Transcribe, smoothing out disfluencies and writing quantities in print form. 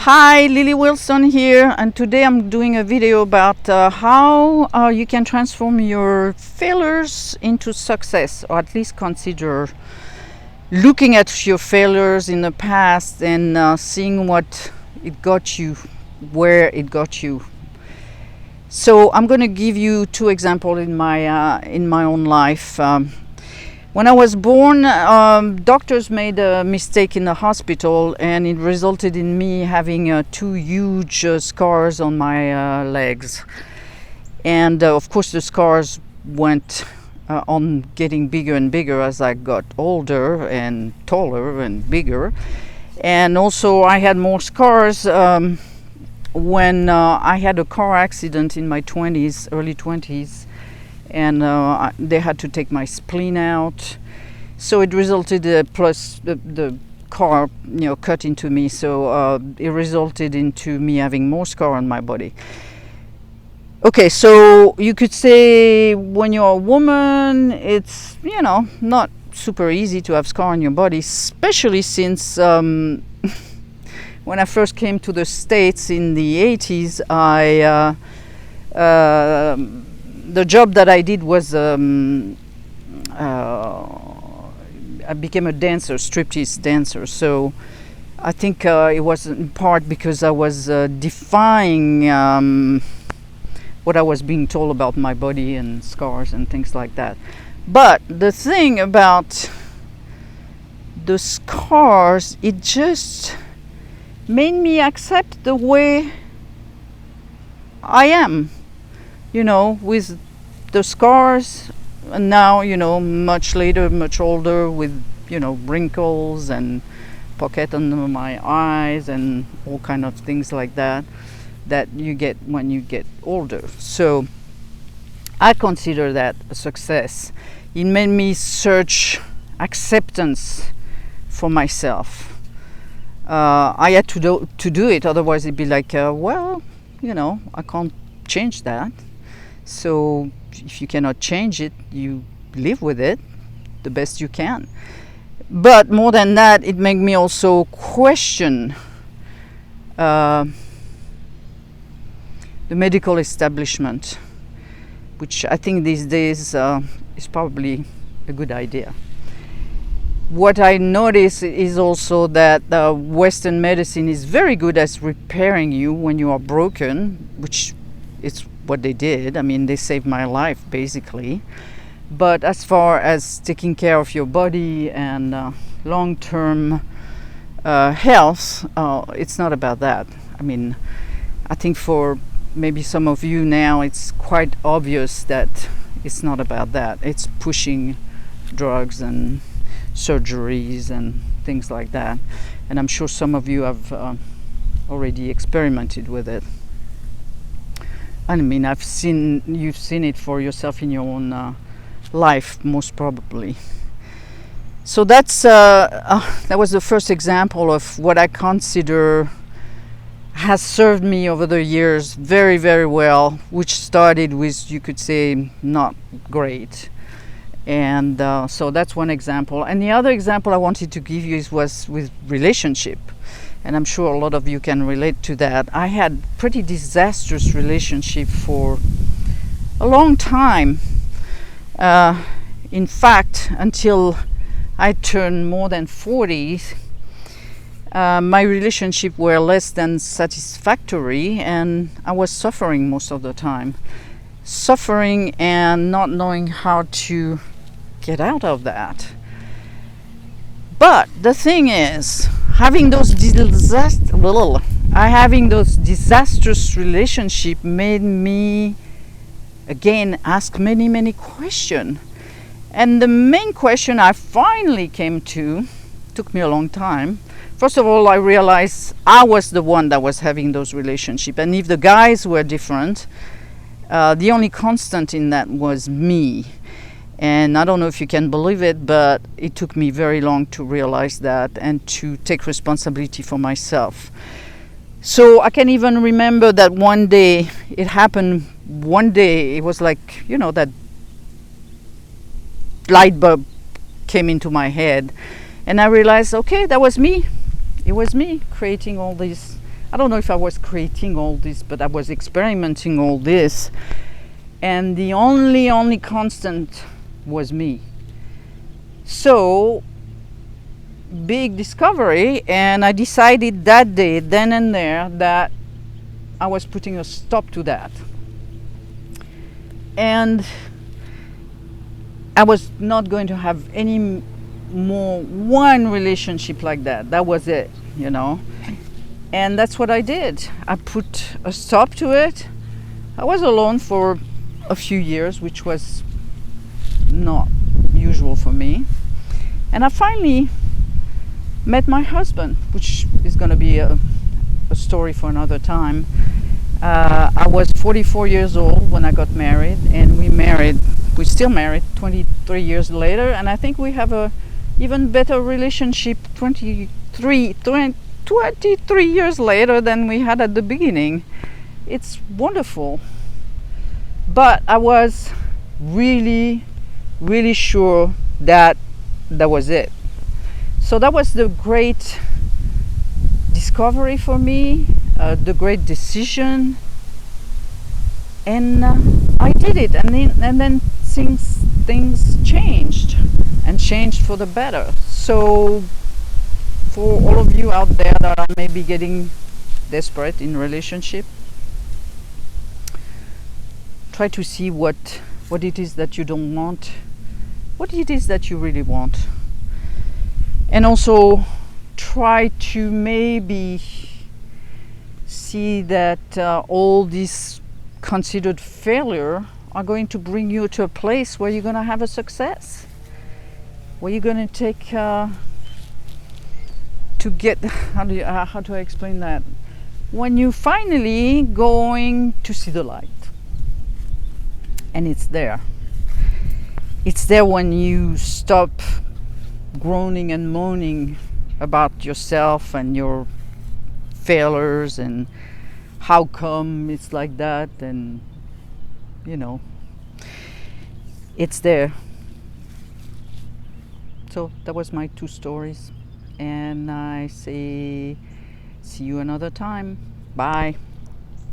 Hi, Lily Wilson here, and today I'm doing a video about how you can transform your failures into success, or at least consider looking at your failures in the past and seeing what it got you, where it got you. So I'm going to give you two examples in my own life. When I was born, doctors made a mistake in the hospital, and it resulted in me having two huge scars on my legs. And of course, the scars went on getting bigger and bigger as I got older and taller and bigger. And also, I had more scars when I had a car accident in my 20s, early 20s. And they had to take my spleen out, so it resulted plus the car cut into me, so it resulted into me having more scar on my body. Okay, so you could say when you're a woman, it's not super easy to have scar on your body, especially since when I first came to the States in the 80s, the job that I did was I became a dancer, striptease dancer. So I think it was in part because I was defying what I was being told about my body and scars and things like that. But the thing about the scars, it just made me accept the way I am. With the scars, and now, much later, much older, with, wrinkles and pocket under my eyes and all kind of things like that you get when you get older. So I consider that a success. It made me search acceptance for myself. I had to do it, otherwise it'd be like, I can't change that. So if you cannot change it, you live with it the best you can. But more than that, it made me also question the medical establishment, which I think these days is probably a good idea. What I notice is also that Western medicine is very good at repairing you when you are broken, which is what they did. I mean, they saved my life basically. But as far as taking care of your body and long-term health, it's not about that. I mean, I think for maybe some of you now, it's quite obvious that it's not about that. It's pushing drugs and surgeries and things like that. And I'm sure some of you have already experimented with it. I mean, you've seen it for yourself in your own life, most probably. So that was the first example of what I consider has served me over the years very, very well, which started with, you could say, not great. And so that's one example. And the other example I wanted to give you was with relationship. And I'm sure a lot of you can relate to that. I had pretty disastrous relationship for a long time. In fact, until I turned more than 40, my relationship were less than satisfactory, and I was suffering most of the time. Suffering and not knowing how to get out of that. But the thing is, having those disastrous relationship made me again ask many questions. And the main question I finally came to, took me a long time. First of all, I realized I was the one that was having those relationships, and if the guys were different, the only constant in that was me. And I don't know if you can believe it, but it took me very long to realize that and to take responsibility for myself. So I can even remember that one day, it happened one day, it was like, that light bulb came into my head. And I realized, okay, that was me. It was me creating all these I don't know if I was creating all this, but I was experimenting all this, and the only constant was me. So big discovery, and I decided that day, then and there, that I was putting a stop to that. And I was not going to have any more one relationship like that. That was it, you know. And that's what I did. I put a stop to it. I was alone for a few years, which was not usual for me. And I finally met my husband, which is going to be a story for another time. I was 44 years old when I got married, and we're still married 23 years later, and I think we have a even better relationship 23 years later than we had at the beginning. It's wonderful. But I was really, really sure that was it. So that was the great discovery for me, the great decision, and I did it, and then things changed, and changed for the better. So for all of you out there that are maybe getting desperate in relationship, try to see what it is that you don't want, what it is that you really want, and also try to maybe see that all these considered failure are going to bring you to a place where you're going to have a success, where you're going to take to get how do I explain that, when you finally going to see the light. And it's there when you stop groaning and moaning about yourself and your failures and how come it's like that, and you know, it's there. So that was my 2 stories, and I say see you another time. Bye.